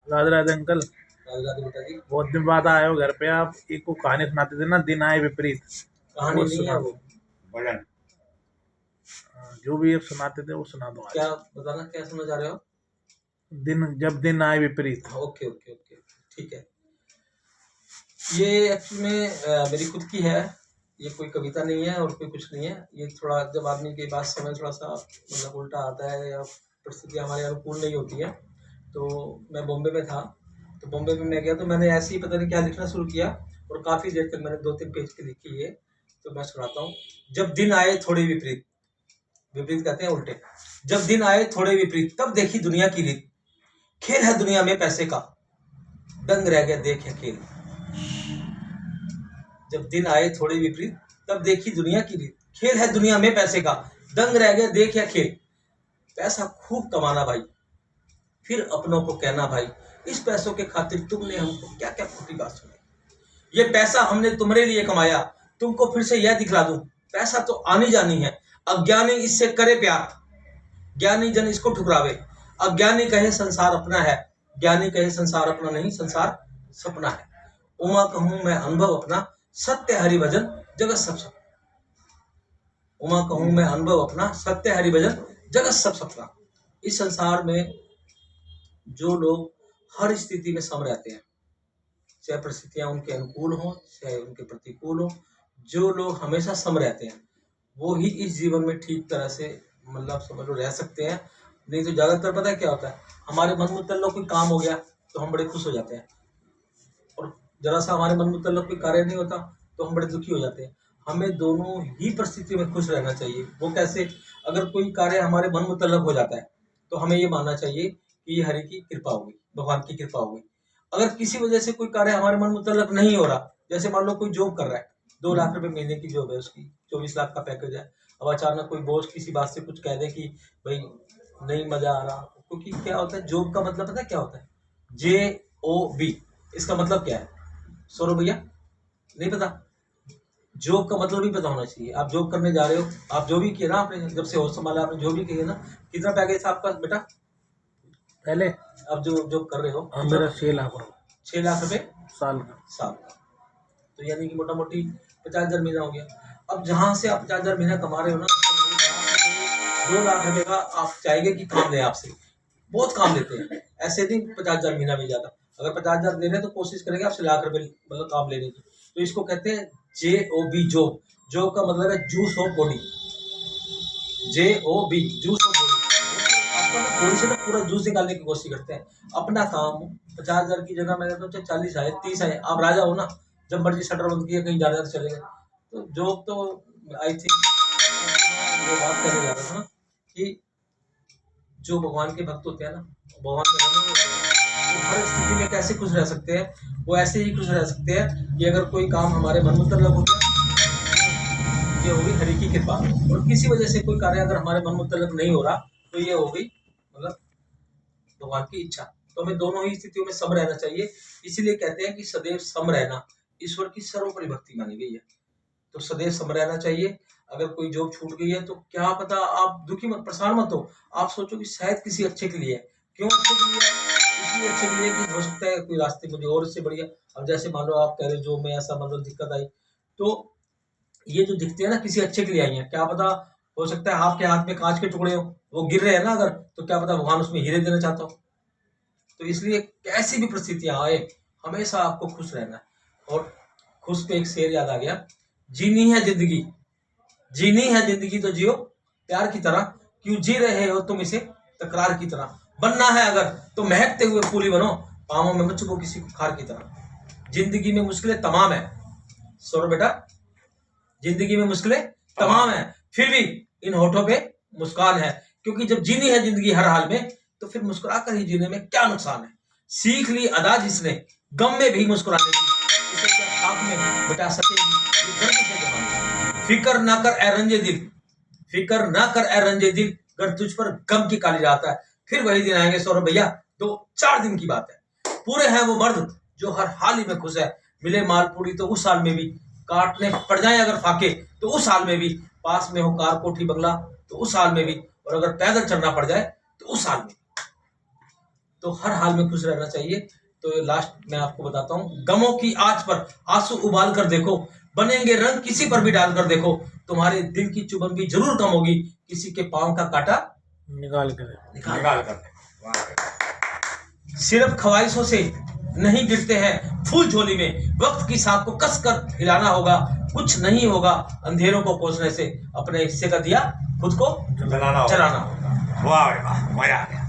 Radhe Radhe uncle. Radhe Radhe बेटा जी। बहुत दिन बाद आए हो घर पे आप। एक को कहानी सुनाते थे ना, दिन आए विपरीत। कहानी वो नहीं सुना है दो। वो, भजन। जो भी आप सुनाते थे वो सुना दो क्या आज। बताना, क्या सुनना चाह रहे हो? जब दिन आए विपरीत। हाँ, ओके ओके ओके, ठीक है। ये एक्चुअली में मेरी खुद की है। ये कोई कविता नहीं है और कोई कुछ नहीं है। ये थोड़ा जब आदमी के पास समय थोड़ा सा मतलब उल्टा आता है या परिस्थिति हमारे अनुकूल नहीं होती है, तो मैं बॉम्बे में था। तो बॉम्बे में मैं गया तो मैंने ऐसे ही पता नहीं क्या लिखना शुरू किया और काफ़ी देर तक मैंने 2-3 पेज की लिखी है। तो मैं सुनाता हूँ। जब दिन आए थोड़े विपरीत, विपरीत कहते हैं उल्टे। जब दिन आए थोड़े विपरीत, तब देखी दुनिया की रीत। खेल है दुनिया में पैसे का, दंग रह गया देखे खेल। जब दिन आए थोड़े विपरीत, तब देखी दुनिया की रीत। खेल है दुनिया में पैसे का, दंग रह गया देख या खेल। पैसा खूब कमाना भाई, फिर अपनों को कहना भाई, इस पैसों के खातिर तुमने हमको क्या क्या खोटी बात सुनाई। ये पैसा हमने तुम्हारे लिए कमाया, तुमको फिर से यह दिखला दूं, पैसा तो आनी जानी है। अज्ञानी इससे करे प्यार, ज्ञानी जन इसको ठुकरावे। अज्ञानी कहे संसार अपना है, ज्ञानी कहे संसार अपना नहीं, संसार सपना है। उमा कहूं मैं अनुभव अपना, सत्य हरि भजन जगत सब सपना। उमा कहूं मैं अनुभव अपना, सत्य हरि भजन जगत सब सपना। इस संसार में जो लोग हर स्थिति में सम रहते हैं, चाहे परिस्थितियां उनके अनुकूल हों चाहे उनके प्रतिकूल हो, जो लोग हमेशा सम रहते हैं वो ही इस जीवन में ठीक तरह से मतलब समझ लो रह सकते हैं। नहीं तो ज्यादातर पता है क्या होता है, हमारे मन मुतल्लिक कोई काम हो गया तो हम बड़े खुश हो जाते हैं, और जरा सा हमारे मन मुतल्लिक कोई कार्य नहीं होता तो हम बड़े दुखी हो जाते हैं। हमें दोनों ही परिस्थितियों में खुश रहना चाहिए। वो कैसे? अगर कोई कार्य हमारे मन मुतल्लिक हो जाता है तो हमें ये मानना चाहिए कि ये हरि की कृपा होगी, भगवान की कृपा होगी। अगर किसी वजह से कोई कार्य हमारे मन मुतल्लिक नहीं हो रहा, जैसे मान लो कोई जॉब कर रहा है, 2 लाख रुपए महीने की जॉब है उसकी, 24 लाख का पैकेज है। अब अचानक कोई बॉस किसी बात से कुछ कह दे कि भाई नहीं मजा आ रहा, क्योंकि क्या होता है जॉब का मतलब पता है क्या होता है? JOB, इसका मतलब क्या है? सौरभ भैया नहीं पता? जॉब का मतलब ही पता होना चाहिए। आप जॉब करने जा रहे हो, आप जो भी किया ना आपने, जब से होश संभाला आपने जो भी किया ना, कितना पैकेज था आपका बेटा पहले आप जो जॉब कर रहे हो? मेरा 6 लाख रुपए 6 लाख रुपए साल का। साल का, तो यानी कि मोटा मोटी 50,000 महीना हो गया। अब जहां से आप 50,000 महीना कमा रहे हो ना, 2 लाख रुपए का आप चाहेंगे कि काम दें आपसे, बहुत काम देते हैं। ऐसे नहीं 50,000 महीना मिल जाता। अगर 50,000 दे रहे हैं तो कोशिश करेंगे आपसे लाख रुपए मतलब काम लेने की। तो इसको कहते हैं JOB, जॉब। जॉब का मतलब है juice of body. JOB, juice of body. आपका ना बॉडी से ना पूरा जूस निकालने की कोशिश करते हैं। अपना काम 50,000 की जगह मैंने तो 40 आए 30 आए, आप राजा हो ना, जब मर्जी शटर बंद किया कहीं ज्यादा चले गए। तो जॉब तो आई थिंक वो बात करने जा रहा था ना कि जो भगवान के भक्त होते हैं ना, भगवान के बने होते हैं, वो हर स्थिति में कैसे खुश रह सकते हैं? वो ऐसे ही खुश रह सकते हैं कि अगर कोई काम हमारे मन मुतल्लिक हो गया, ये होगी हरि की कृपा। और किसी वजह से कोई कार्य अगर हमारे मन मुतल्लिक नहीं हो रहा तो ये हो गई मतलब भगवान की इच्छा। तो हमें दोनों ही स्थितियों में सम रहना चाहिए। इसीलिए कहते हैं कि सदैव सम रहना ईश्वर की सर्वोपरि भक्ति मानी गई है। तो सदैव सम रहना चाहिए। अगर कोई जॉब छूट गई है तो क्या पता, आप दुखी मत, परेशान मत हो। आप सोचो कि शायद किसी अच्छे के लिए है। क्यों अच्छे के लिए है? इसलिए अच्छे के लिए कि हो सकता है कोई रास्ते मुझे और इससे बढ़िया। अब जैसे मान लो आप कह रहे हो जो में ऐसा मतलब दिक्कत आई, तो ये जो दिखते हैं ना किसी अच्छे के लिए आई है। क्या पता हो सकता है आपके हाथ में कांच के टुकड़े हो, वो गिर रहे हैं ना अगर, तो क्या पता भगवान उसमें हीरे देना चाहता हो। तो इसलिए कैसी भी परिस्थितियां आए हमेशा आपको खुश रहना है। और खुश पे एक शेर याद आ गया, जीनी है जिंदगी, जीनी है जिंदगी तो जियो प्यार की तरह, क्यों जी रहे हो तुम इसे तकरार की तरह। बनना है अगर तो महकते हुए फूली बनो, पाँवों में मत चुभो किसी खार की तरह। जिंदगी में मुश्किलें तमाम है, सौरभ बेटा, जिंदगी में मुश्किलें तमाम है, फिर भी इन होठों पे मुस्कान है। क्योंकि जब जीनी है जिंदगी हर हाल में, तो फिर मुस्कुरा कर ही जीने में क्या नुकसान है। सीख ली अदा जिसने गम में भी मुस्कुराने की, उसे क्या खाक में मिटा सकेगी ये दर्द से जहां। फिक्र ना कर ए रंजे दिल, फिक्र ना कर ए रंजे दिल, अगर तुझ पर गम की काली रात है। फिर वही दिन आएंगे सौरभ भैया, 2-4 दिन की बात है। पूरे हैं वो मर्द जो हर हाल ही में खुश है। मिले मालपूड़ी तो उस साल में भी, काटने पड़ जाए अगर फाके तो उस साल में भी, पास में हो कार कोठी बंगला तो उस साल में भी, और अगर पैदल चलना पड़ जाए तो उस साल में। तो हर हाल में खुश रहना चाहिए। तो लास्ट मैं आपको बताता हूँ, गमों की आंच पर आंसू उबाल कर देखो, बनेंगे रंग किसी पर भी डाल कर देखो, तुम्हारे दिल की चुभन भी जरूर कम होगी, किसी के पांव का कांटा निकाल कर निकाल कर। सिर्फ ख्वाहिशों से नहीं गिरते हैं फूल झोली में, वक्त की सांप को कस कर हिलाना होगा, कुछ नहीं होगा अंधेरों को कोसने से, अपने हिस्से का दिया खुद को जलाना होगा। वाह वाह, मजा आ गया।